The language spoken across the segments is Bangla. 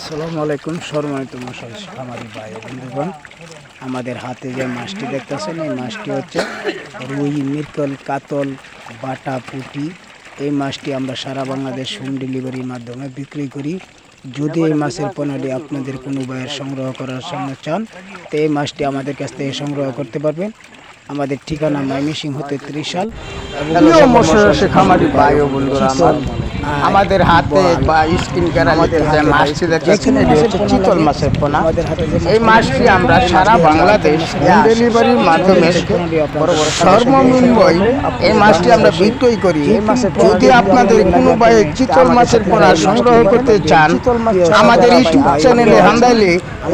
আসসালামু আলাইকুম সম্মানিত মশাই খামারি ভাই বন্ধুগণ, আমাদের হাতে যে মাছটি দেখতেছেন এই মাছটি হচ্ছে রুই, মৃগেল, কাতল, বাটা, পুঁটি। এই মাছটি আমরা সারা বাংলাদেশ হোম ডেলিভারির মাধ্যমে বিক্রি করি। যদি এই মাছের পোনাটি আপনাদের কোনো ভাইয়ের সংগ্রহ করার জন্য চান, তো এই মাছটি আমাদের কাছ থেকে সংগ্রহ করতে পারবেন। আমাদের ঠিকানা ময়মনসিংহ ত্রিশাল। খামারি ভাই ও বন্ধুরা, আমাদের হাতে বা স্ক্রিন ক্যামেরাতে যে মাছটি দেখছেন এটি হচ্ছে চিতল মাছের পোনা। এই মাছটি আমরা সারা বাংলাদেশ হোম ডেলিভারির মাধ্যমে সর্বনিম্ন এই মাছটি আমরা বিক্রয় করি। যদি আপনাদের কোনো ভাই চিতল মাছের পোনা সংগ্রহ করতে চান, আমাদের ইউটিউব চ্যানেলে হান্দাইলে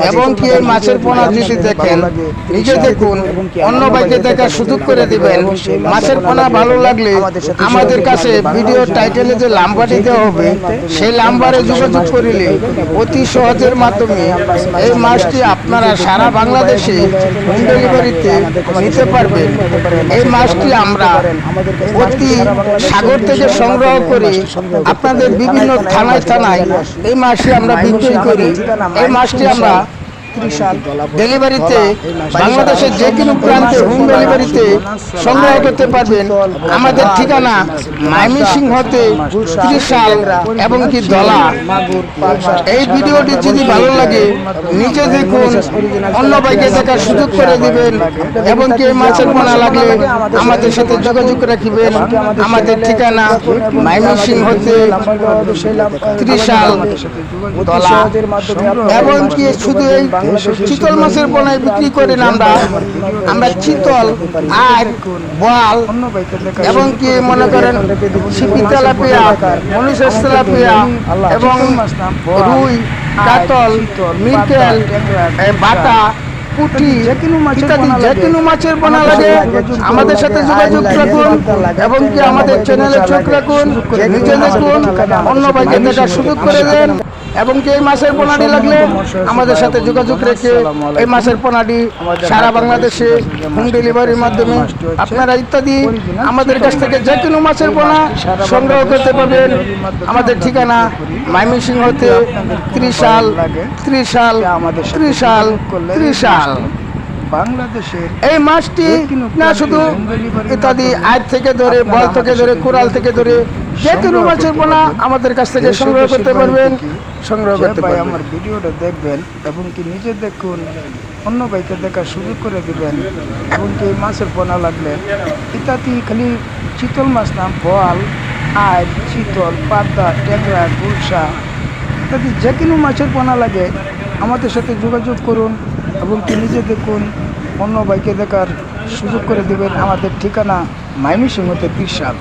এবং কি এই মাছের পোনা যদি দেখেন, নিজে দেখুন, অন্য ভাইকে দেখার সুযোগ করে দিবেন। মাছের পোনা ভালো লাগলে আমাদের কাছে ভিডিও টাইটেলে যে নাম্বারটি দেওয়া হবে সেই নাম্বারে যোগাযোগ করিলে অতি সহজের মাধ্যমে এই মাছটি আপনারা সারা বাংলাদেশে হোম ডেলিভারিতে নিতে পারবেন। এই মাছটি আমরা অতি সাগর থেকে সংগ্রহ করে আপনাদের বিভিন্ন থানায় থানায় এই মাছটি আমরা বিক্রি করি। এই মাছটি আমরা ডেলিভারিতে বাংলাদেশের যে কোনো প্রান্তে হোম ডেলিভারিতে সংগ্রহ করতে পারবেন। আমাদের ঠিকানা ময়মনসিংহতে ত্রিশাল এবং কি দলা। এই ভিডিওটি যদি ভালো লাগে নিজে দেখুন, অন্য ভাইকে দেখার সুযোগ করে দিবেন এবং কি এই মাছের পোনা লাগলে আমাদের সাথে যোগাযোগ রাখিবেন। আমাদের ঠিকানা ময়মনসিংহতে ত্রিশাল দলা। এবং কি শুধু এই চিতল মাছের পোনায় বিক্রি করেন আমরা চিতল আর বোয়াল এবং কি মনে করেন শিপি তেলাপিয়া, মরিশাস তেলাপিয়া এবং রুই, কাতল, মৃগেল, বাটা, পুঁটি ইত্যাদি যে কোনো মাছের পোনা লাগে আমাদের সাথে যোগাযোগ রাখুন এবং কি আমাদের চ্যানেলে চোখ রাখুন। নিজে দেখুন, অন্য ভাইকে দেখার সুযোগ করে দেন এবং কি এই মাছের পোনাটি লাগলে আমাদের সাথে যোগাযোগ রেখে এই মাছের পোনাটি সারা বাংলাদেশে হোম ডেলিভারির মাধ্যমে আপনারা ইত্যাদি আমাদের কাছ থেকে যে কোনো মাছের পোনা সংগ্রহ করতে পারবেন। আমাদের ঠিকানা ময়মনসিংহতে ত্রিশাল ত্রিশাল ত্রিশাল ত্রিশাল। বাংলাদেশের এই মাছটি না শুধু ইত্যাদি আজ থেকে ধরে বল থেকে ধরে কোরাল থেকে ধরে যে কোনো মাছের পোনা আমাদের কাছ থেকে সংগ্রহ করতে পারবেন। সংগ্রহ করতে পারবেন। আমার ভিডিওটা দেখবেন এবং কি নিজে দেখুন, অন্য ভাইকে দেখার সুযোগ করে দিবেন এবং কি এই মাছের পোনা লাগলে ইত্যাদি খালি চিতল মাছ না, বোয়াল, আইড়, চিতল, পাবদা, ট্যাংরা, গুলশা ইত্যাদি যে কোনো মাছের পোনা লাগে আমাদের সাথে যোগাযোগ করুন এবং কি নিজে দেখুন, অন্য ভাইকে দেখার সুযোগ করে দেবেন। আমাদের ঠিকানা ময়মনসিংহতে ত্রিশাল।